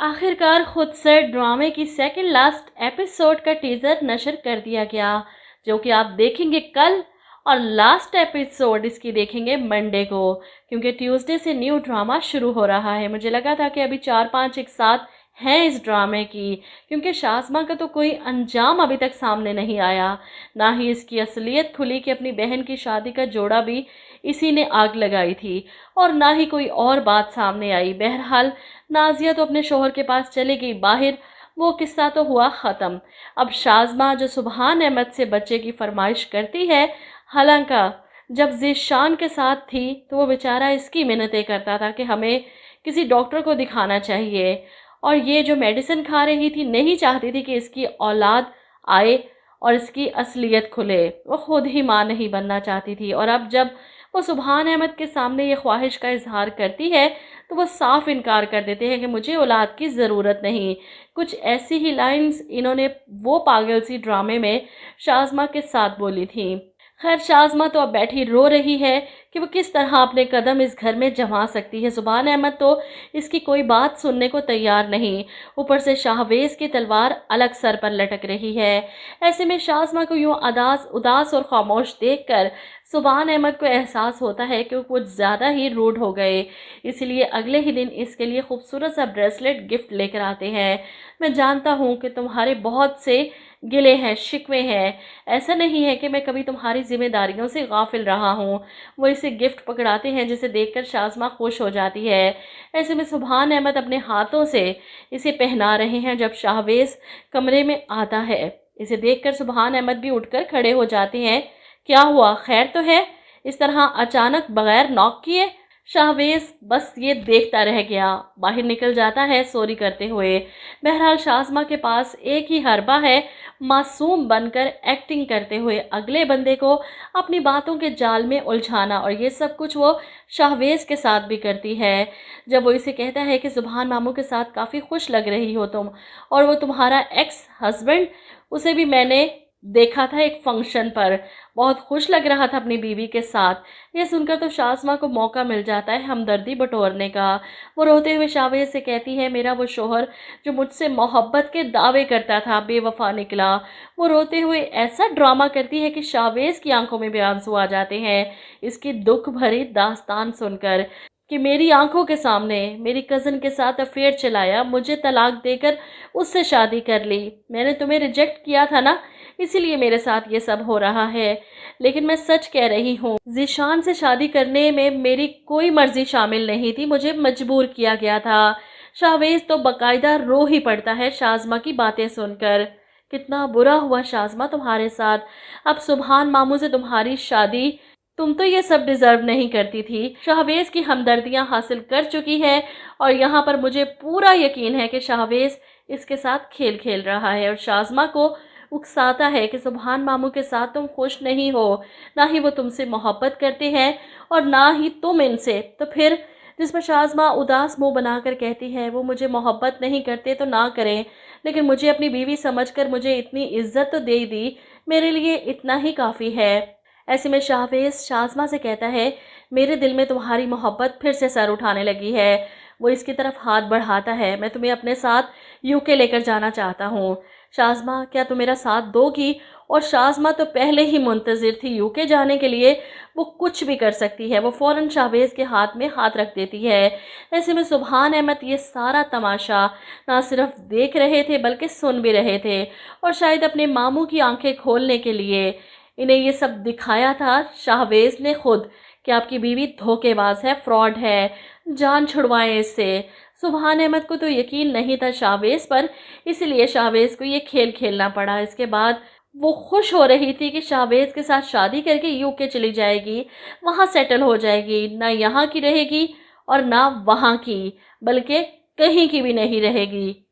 आखिरकार खुद से ड्रामे की सेकंड लास्ट एपिसोड का टीजर नशर कर दिया गया, जो कि आप देखेंगे कल। और लास्ट एपिसोड इसकी देखेंगे मंडे को, क्योंकि ट्यूसडे से न्यू ड्रामा शुरू हो रहा है। मुझे लगा था कि अभी 4-5 एक साथ हैं इस ड्रामे की, क्योंकि शाज़मा का तो कोई अंजाम अभी तक सामने नहीं आया, ना ही इसकी असलियत खुली कि अपनी बहन की शादी का जोड़ा भी इसी ने आग लगाई थी, और ना ही कोई और बात सामने आई। बहरहाल नाजिया तो अपने शोहर के पास चली गई बाहर, वो किस्सा तो हुआ ख़त्म। अब शाज़मा जो सुबहान अहमद से बच्चे की फरमाइश करती है, हालांकि जब ज़ीशान के साथ थी तो वो बेचारा इसकी मिन्नतें करता था कि हमें किसी डॉक्टर को दिखाना चाहिए, और ये जो मेडिसिन खा रही थी नहीं चाहती थी कि इसकी औलाद आए और इसकी असलियत खुले। वो खुद ही माँ नहीं बनना चाहती थी, और अब जब वो सुबहान अहमद के सामने ये ख्वाहिश का इजहार करती है तो वो साफ इनकार कर देते हैं कि मुझे औलाद की ज़रूरत नहीं। कुछ ऐसी ही लाइंस इन्होंने वो पागल सी ड्रामे में शाज़मा के साथ बोली थी। खैर, शाज़मा तो अब बैठी रो रही है कि वो किस तरह अपने कदम इस घर में जमा सकती है। सुबहान अहमद तो इसकी कोई बात सुनने को तैयार नहीं, ऊपर से शाहवेज़ की तलवार अलग सर पर लटक रही है। ऐसे में शाज़मा को यूँ उदास और खामोश देखकर सुबहान अहमद को एहसास होता है कि वो कुछ ज़्यादा ही रूड हो गए, इसलिए अगले ही दिन इसके लिए खूबसूरत सा ब्रेसलेट गिफ्ट लेकर आते हैं। मैं जानता हूँ कि तुम्हारे बहुत से गिले हैं, शिकवे हैं, ऐसा नहीं है कि मैं कभी तुम्हारी जिम्मेदारियों से गाफिल रहा हूँ। वो इसे गिफ्ट पकड़ाते हैं, जिसे देखकर शाज़मा खुश हो जाती है। ऐसे में सुबहान अहमद अपने हाथों से इसे पहना रहे हैं जब शाहवेज़ कमरे में आता है। इसे देखकर सुबहान अहमद भी उठकर खड़े हो जाते हैं। क्या हुआ, खैर तो है? इस तरह अचानक बगैर नॉक किए? शाहवेज़ बस ये देखता रह गया, बाहर निकल जाता है सॉरी करते हुए। बहरहाल शाज़मा के पास एक ही हरबा है, मासूम बनकर एक्टिंग करते हुए अगले बंदे को अपनी बातों के जाल में उलझाना, और ये सब कुछ वो शाहवेज़ के साथ भी करती है। जब वो इसे कहता है कि सुबहान मामू के साथ काफ़ी खुश लग रही हो तुम, और वो तुम्हारा एक्स हस्बैंड, उसे भी मैंने देखा था एक फंक्शन पर, बहुत खुश लग रहा था अपनी बीवी के साथ। ये सुनकर तो शाज़मा को मौका मिल जाता है हमदर्दी बटोरने का। वो रोते हुए शाहवेज़ से कहती है, मेरा वो शोहर जो मुझसे मोहब्बत के दावे करता था बेवफा निकला। वो रोते हुए ऐसा ड्रामा करती है कि शाहवेज़ की आंखों में भी आंसू आ जाते हैं इसकी दुख भरी दास्तान सुनकर, कि मेरी आंखों के सामने मेरी कज़न के साथ अफेयर चलाया, मुझे तलाक देकर उससे शादी कर ली। मैंने तुम्हें रिजेक्ट किया था ना, इसीलिए मेरे साथ ये सब हो रहा है। लेकिन मैं सच कह रही हूँ, ज़ीशान से शादी करने में मेरी कोई मर्जी शामिल नहीं थी, मुझे मजबूर किया गया था। शाहवेज़ तो बाकायदा रो ही पड़ता है शाज़मा की बातें सुनकर। कितना बुरा हुआ शाज़मा तुम्हारे साथ। अब सुबहान मामू से तुम्हारी शादी, तुम तो ये सब डिज़र्व नहीं करती थी। शाहवेज़ की हमदर्दियाँ हासिल कर चुकी है, और यहाँ पर मुझे पूरा यकीन है कि शाहवेज़ इसके साथ खेल खेल रहा है और शाज़मा को उकसाता है कि सुबहान मामू के साथ तुम खुश नहीं हो, ना ही वो तुमसे मोहब्बत करते हैं और ना ही तुम इनसे। तो फिर जिस पर शाज़मा उदास मुंह बनाकर कहती है, वो मुझे मोहब्बत नहीं करते तो ना करें, लेकिन मुझे अपनी बीवी समझकर मुझे इतनी इज्जत तो दे दी, मेरे लिए इतना ही काफ़ी है। ऐसे में शाहवेज़ शाज़मा से कहता है, मेरे दिल में तुम्हारी मोहब्बत फिर से सर उठाने लगी है। वो इसकी तरफ हाथ बढ़ाता है, मैं तुम्हें अपने साथ यूके लेकर जाना चाहता हूँ। शाज़मा, क्या तुम मेरा साथ दोगी? और शाज़मा तो पहले ही मुंतज़िर थी यूके जाने के लिए, वो कुछ भी कर सकती है। वो फ़ौरन शाहवेज़ के हाथ में हाथ रख देती है। ऐसे में सुबहान अहमद ये सारा तमाशा ना सिर्फ देख रहे थे बल्कि सुन भी रहे थे, और शायद अपने मामू की आंखें खोलने के लिए इन्हें ये सब दिखाया था शाहवेज़ ने खुद, कि आपकी बीवी धोखेबाज है, फ्रॉड है, जान छुड़वाएं इससे। सुबहान अहमद को तो यकीन नहीं था शाहवेज़ पर, इसलिए शाहवेज़ को ये खेल खेलना पड़ा। इसके बाद वो खुश हो रही थी कि शाहवेज़ के साथ शादी करके यूके चली जाएगी, वहाँ सेटल हो जाएगी, ना यहाँ की रहेगी और ना वहाँ की, बल्कि कहीं की भी नहीं रहेगी।